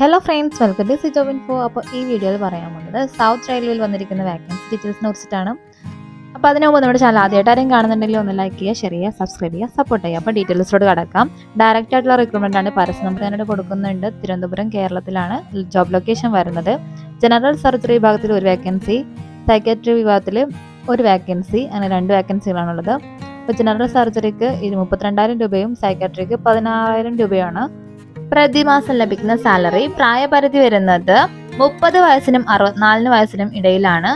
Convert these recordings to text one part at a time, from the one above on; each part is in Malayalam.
Hello friends, welcome to Sijob info. അപ്പോൾ ഈ വീഡിയോയിൽ പറയാൻ പോകുന്നത് സൗത്ത് റെയിൽവേയിൽ വന്നിരിക്കുന്ന വാക്കൻസി ഡീറ്റെയിൽസിനെ കുറിച്ചിട്ടാണ്. അപ്പോൾ അതിന് മുമ്പ് നമ്മുടെ ചാനൽ ആദ്യമായിട്ട് ആരെയും കാണുന്നുണ്ടെങ്കിൽ ഒന്ന് ലൈക്ക് ചെയ്യുക, ഷെയർ ചെയ്യുക, സബ്സ്ക്രൈബ് ചെയ്യുക, സപ്പോർട്ട് ചെയ്യുക. അപ്പോൾ ഡീറ്റെയിൽസിലോട്ട് കടക്കാം. ഡയറക്റ്റ് ആയിട്ടുള്ള റിക്രൂട്ട്മെന്റ് ആണ്. പരസ്യം നമുക്ക് അതിനായിട്ട് കൊടുക്കുന്നുണ്ട്. തിരുവനന്തപുരം, കേരളത്തിലാണ് ജോബ് ലൊക്കേഷൻ വരുന്നത്. ജനറൽ സർജറി വിഭാഗത്തിൽ ഒരു വേക്കൻസി, സൈക്കാട്രി വിഭാഗത്തിൽ ഒരു വേക്കൻസി, അങ്ങനെ 2 വേക്കൻസികളാണുള്ളത്. അപ്പോൾ ജനറൽ സർജറിക്ക് 32,000 രൂപയും സൈക്കാട്രിക്ക് 16,000 രൂപയാണ് പ്രതിമാസം ലഭിക്കുന്ന സാലറി. പ്രായപരിധി വരുന്നത് 30 വയസ്സിനും 64 വയസ്സിനും ഇടയിലാണ്.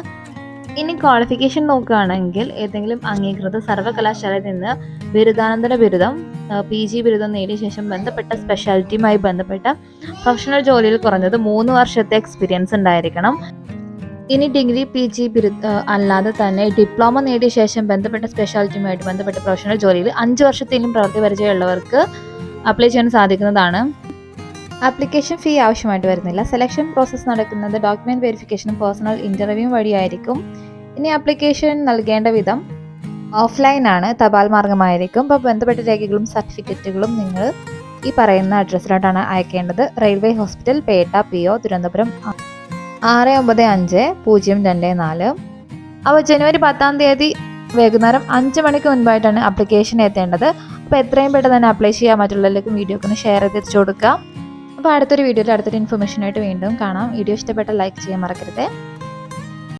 ഇനി ക്വാളിഫിക്കേഷൻ നോക്കുകയാണെങ്കിൽ ഏതെങ്കിലും അംഗീകൃത സർവകലാശാലയിൽ നിന്ന് ബിരുദാനന്തര ബിരുദം, PG ബിരുദം നേടിയ ശേഷം ബന്ധപ്പെട്ട സ്പെഷ്യാലിറ്റിയുമായി ബന്ധപ്പെട്ട പ്രൊഫഷണൽ ജോലിയിൽ കുറഞ്ഞത് 3 വർഷത്തെ എക്സ്പീരിയൻസ് ഉണ്ടായിരിക്കണം. ഇനി ഡിഗ്രി PG അല്ലാതെ തന്നെ ഡിപ്ലോമ നേടിയ ശേഷം ബന്ധപ്പെട്ട സ്പെഷ്യാലിറ്റിയുമായിട്ട് ബന്ധപ്പെട്ട പ്രൊഫഷണൽ ജോലിയിൽ 5 വർഷത്തെയും പ്രവൃത്തി പരിചയമുള്ളവർക്ക് അപ്ലൈ ചെയ്യാൻ സാധിക്കുന്നതാണ്. ആപ്ലിക്കേഷൻ ഫീ ആവശ്യമായിട്ട് വരുന്നില്ല. സെലക്ഷൻ പ്രോസസ്സ് നടക്കുന്നത് ഡോക്യുമെന്റ് വെരിഫിക്കേഷനും പേഴ്സണൽ ഇന്റർവ്യൂവും വഴിയായിരിക്കും. ഇനി ആപ്ലിക്കേഷൻ നൽകേണ്ട വിധം ഓഫ്ലൈൻ ആണ്, തപാൽ മാർഗമായിരിക്കും. അപ്പോൾ ബന്ധപ്പെട്ട രേഖകളും സർട്ടിഫിക്കറ്റുകളും നിങ്ങൾ ഈ പറയുന്ന അഡ്രസ്സിലോട്ടാണ് അയക്കേണ്ടത്. Railway hospital, Pettah PO, Thiruvananthapuram 695024. അപ്പോൾ ജനുവരി 10 തീയതി വൈകുന്നേരം 5 മണിക്ക് മുൻപായിട്ടാണ് ആപ്ലിക്കേഷൻ എത്തേണ്ടത്. അപ്പോൾ എത്രയും പെട്ടെന്ന് തന്നെ അപ്ലൈ ചെയ്യാൻ മറ്റുള്ളവരിലേക്കും വീഡിയോ ഒന്ന് ഷെയർ ചെയ്ത് കൊടുക്കുക. അപ്പോൾ അടുത്തൊരു വീഡിയോയിൽ അടുത്തൊരു ഇൻഫർമേഷനായിട്ട് വീണ്ടും കാണാം. വീഡിയോ ഇഷ്ടപ്പെട്ട ലൈക്ക് ചെയ്യാൻ മറക്കരുത്.